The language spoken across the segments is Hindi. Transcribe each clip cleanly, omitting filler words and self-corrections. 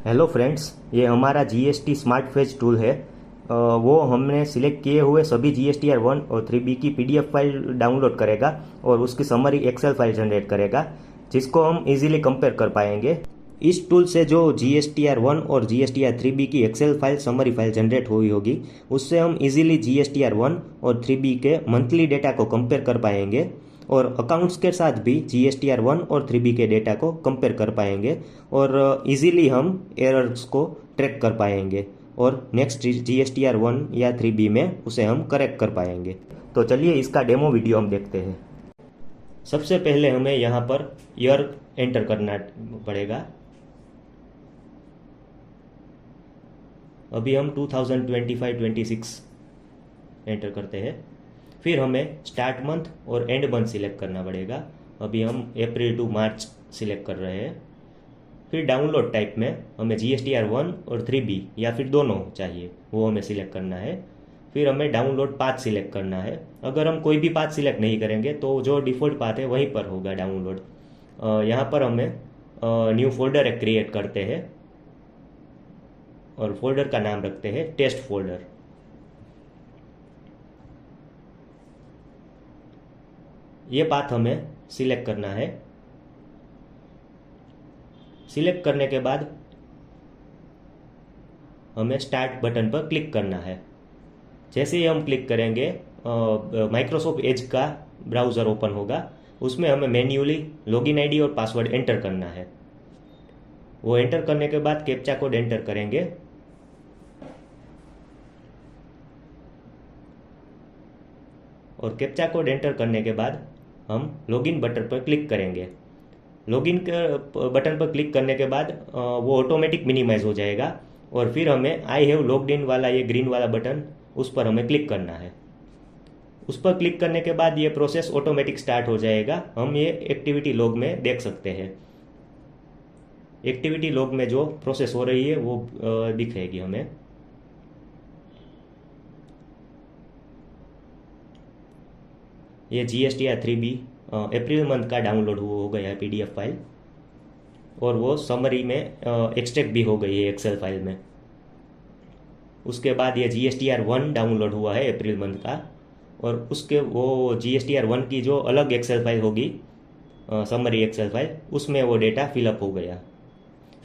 हेलो फ्रेंड्स, ये हमारा जीएसटी स्मार्ट फेज टूल है। वो हमने सिलेक्ट किए हुए सभी जीएसटीआर 1 और 3B की पीडीएफ फाइल डाउनलोड करेगा और उसकी समरी एक्सेल फाइल जनरेट करेगा, जिसको हम इजीली कंपेयर कर पाएंगे। इस टूल से जो जीएसटीआर 1 और जीएसटीआर 3B की excel file summary file generate हुई होगी, उससे हम इजीली जीएसटीआर 1 और 3B के मंथली डेटा को कंपेयर कर पाएंगे और अकाउंट्स के साथ भी जीएसटीआर 1 और 3B के डेटा को कंपेयर कर पाएंगे और इजीली हम एरर्स को ट्रैक कर पाएंगे और नेक्स्ट जीएसटीआर 1 या 3B में उसे हम करेक्ट कर पाएंगे। तो चलिए इसका डेमो वीडियो हम देखते हैं। सबसे पहले हमें यहाँ पर ईयर एंटर करना पड़ेगा। अभी हम 2025-26 एंटर करते हैं। फिर हमें स्टार्ट मंथ और एंड मंथ सिलेक्ट करना पड़ेगा। अभी हम अप्रैल टू मार्च सिलेक्ट कर रहे हैं। फिर डाउनलोड टाइप में हमें जीएसटीआर 1 और 3B या फिर दोनों चाहिए, वो हमें सिलेक्ट करना है। फिर हमें डाउनलोड पाथ सिलेक्ट करना है। अगर हम कोई भी पाथ सिलेक्ट नहीं करेंगे तो जो डिफ़ॉल्ट पाथ है वहीं पर होगा डाउनलोड। यहाँ पर हमें न्यू फोल्डर एक क्रिएट करते हैं और फोल्डर का नाम रखते हैं टेस्ट फोल्डर। ये पाथ हमें सिलेक्ट करना है। सिलेक्ट करने के बाद हमें स्टार्ट बटन पर क्लिक करना है। जैसे ही हम क्लिक करेंगे माइक्रोसॉफ्ट एज का ब्राउज़र ओपन होगा। उसमें हमें मैन्युअली लॉगिन आईडी और पासवर्ड एंटर करना है। वो एंटर करने के बाद कैप्चा कोड एंटर करेंगे और कैप्चा कोड एंटर करने के बाद हम लॉगिन बटन पर क्लिक करेंगे। लॉगिन बटन पर क्लिक करने के बाद वो ऑटोमेटिक मिनिमाइज हो जाएगा और फिर हमें आई हैव लॉग्ड इन वाला ये ग्रीन वाला बटन, उस पर हमें क्लिक करना है। उस पर क्लिक करने के बाद ये प्रोसेस ऑटोमेटिक स्टार्ट हो जाएगा। हम ये एक्टिविटी लॉग में देख सकते हैं। एक्टिविटी लॉग में जो प्रोसेस हो रही है वो दिखेगी हमें। ये जीएसटीआर 3B अप्रैल मंथ का डाउनलोड हो गया है पीडीएफ फाइल और वो समरी में एक्सट्रैक्ट भी हो गई है एक्सेल फाइल में। उसके बाद ये जीएसटीआर 1 डाउनलोड हुआ है अप्रैल मंथ का और उसके वो जीएसटीआर 1 की जो अलग एक्सेल फाइल होगी, समरी एक्सेल फाइल, उसमें वो डेटा फिलअप हो गया।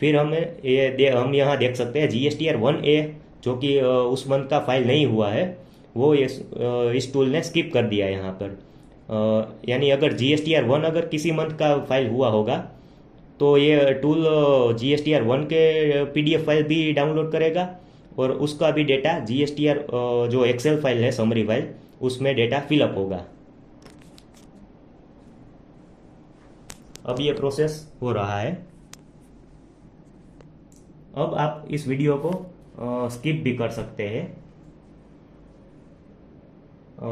फिर हम यहाँ देख सकते हैं जीएसटीआर 1A जो कि उस मंथ का फाइल नहीं हुआ है, वो ये इस टूल ने स्किप कर दिया यहाँ पर। यानी अगर जीएसटीआर 1 अगर किसी मंथ का फाइल हुआ होगा तो ये टूल जीएसटीआर 1 के पीडीएफ फाइल भी डाउनलोड करेगा और उसका भी डेटा जीएसटीआर जो एक्सेल फाइल है समरी फाइल, उसमें डेटा फिलअप होगा। अब ये प्रोसेस हो रहा है। अब आप इस वीडियो को स्किप भी कर सकते हैं।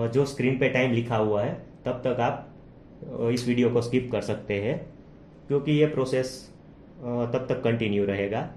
जो स्क्रीन पे टाइम लिखा हुआ है तब तक आप इस वीडियो को स्किप कर सकते हैं, क्योंकि ये प्रोसेस तब तक कंटिन्यू रहेगा।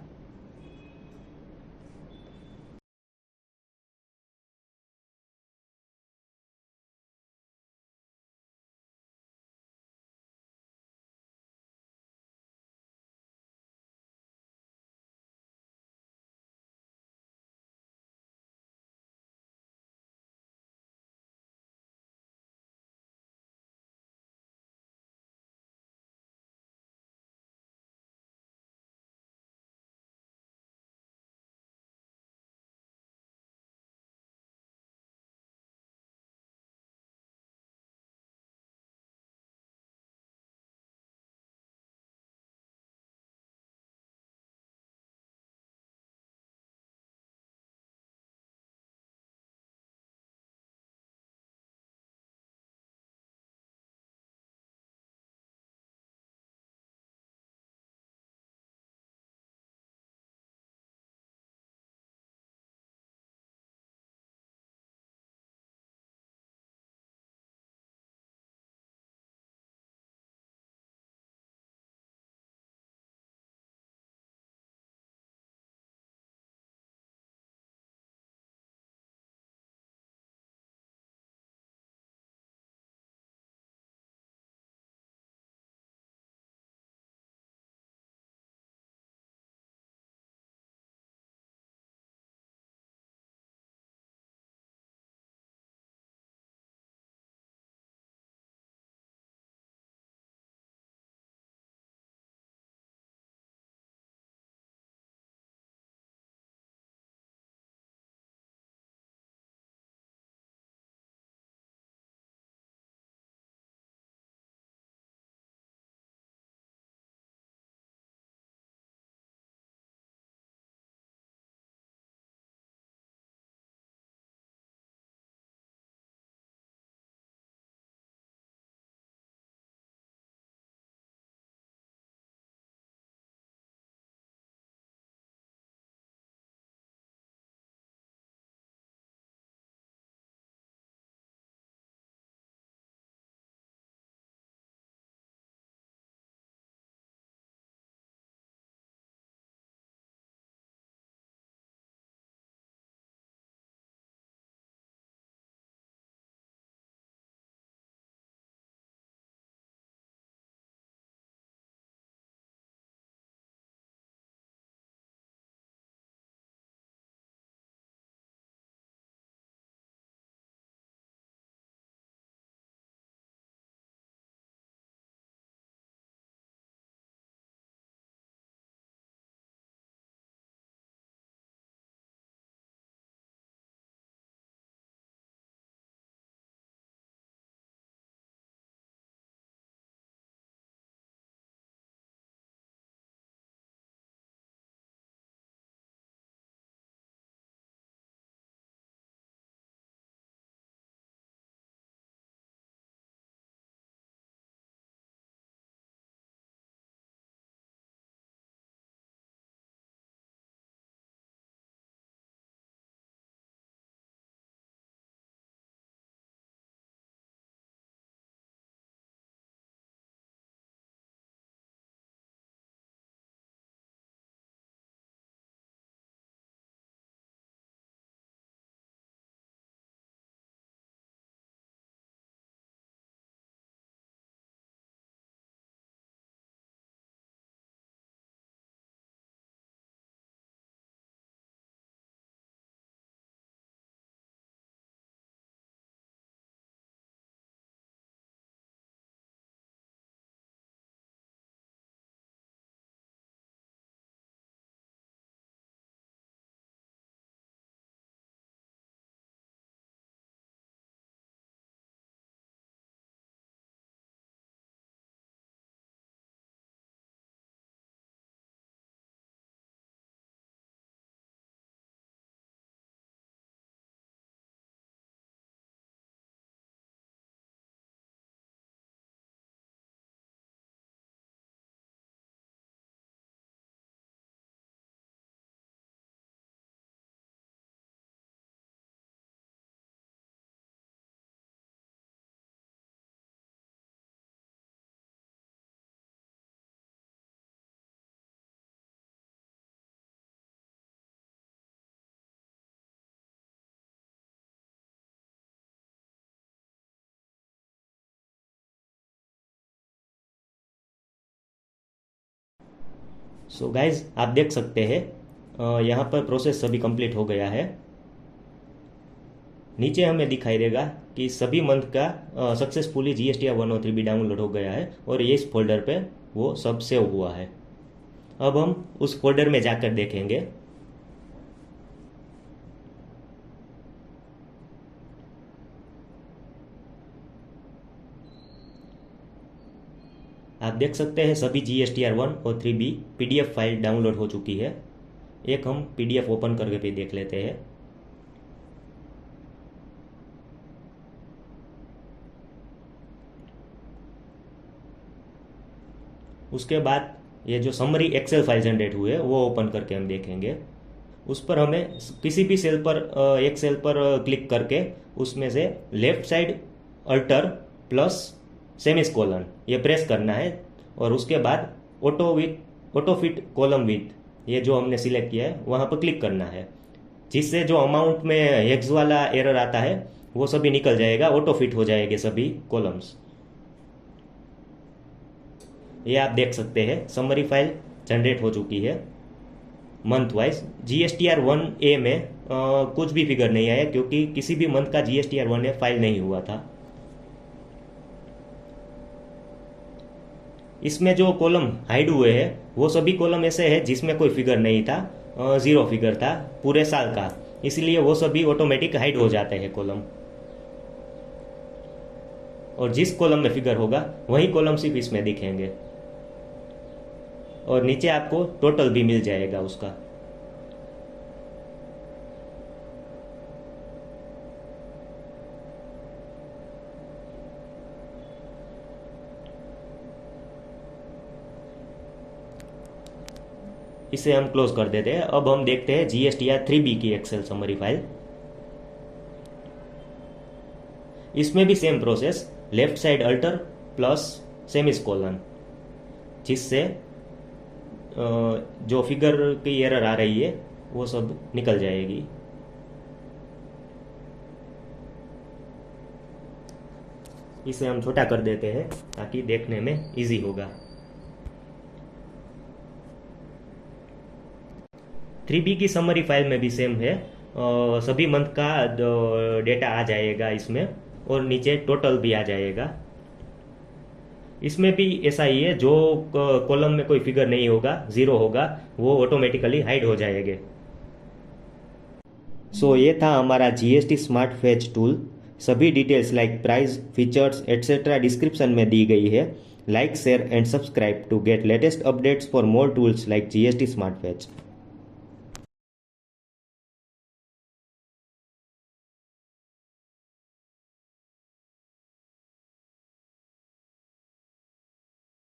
सो गाइज आप देख सकते हैं यहाँ पर प्रोसेस सभी कंप्लीट हो गया है। नीचे हमें दिखाई देगा कि सभी मंथ का सक्सेसफुली GSTR 103B डाउनलोड हो गया है और ये इस फोल्डर पे वो सब सेव हुआ है। अब हम उस फोल्डर में जाकर देखेंगे। आप देख सकते हैं सभी GSTR 1 और 3B PDF फाइल डाउनलोड हो चुकी है। एक हम PDF ओपन करके भी देख लेते हैं। उसके बाद ये जो समरी एक्सेल फाइल जनरेट हुए वो ओपन करके हम देखेंगे। उस पर हमें किसी भी सेल पर एक सेल पर क्लिक करके उसमें से left side alter plus semicolon ये प्रेस करना है और उसके बाद ऑटो फिट कॉलम विथ ये जो हमने सिलेक्ट किया है वहाँ पर क्लिक करना है, जिससे जो अमाउंट में हेक्स वाला एरर आता है वो सभी निकल जाएगा, ऑटो फिट हो जाएंगे सभी कॉलम्स। ये आप देख सकते हैं समरी फाइल जनरेट हो चुकी है मंथ वाइज। GSTR 1A में कुछ भी फिगर नहीं आया क्योंकि किसी भी मंथ का GSTR 1A फाइल नहीं हुआ था। इसमें जो कॉलम हाइड हुए हैं वो सभी कॉलम ऐसे हैं जिसमें कोई फिगर नहीं था, जीरो फिगर था पूरे साल का, इसलिए वो सभी ऑटोमेटिक हाइड हो जाते हैं कॉलम। और जिस कॉलम में फिगर होगा वही कॉलम सिर्फ इसमें दिखेंगे और नीचे आपको टोटल भी मिल जाएगा उसका। इसे हम क्लोज कर देते हैं। अब हम देखते हैं GSTR 3B की एक्सेल समरी फाइल। इसमें भी same process, left side alter plus semicolon, जिससे जो फिगर की एरर आ रही है वो सब निकल जाएगी। इसे हम छोटा कर देते हैं ताकि देखने में इजी होगा। 3B की समरी फाइल में भी सेम है, सभी मंथ का डेटा आ जाएगा इसमें और नीचे टोटल भी आ जाएगा। इसमें भी ऐसा ही है, जो कॉलम में कोई फिगर नहीं होगा, जीरो होगा, वो ऑटोमेटिकली हाइड हो जाएंगे। सो ये था हमारा GST स्मार्ट फेच टूल। सभी details like price, features etcetera description में दी गई है। Like, share and subscribe to get latest updates for more tools like GST smart fetch.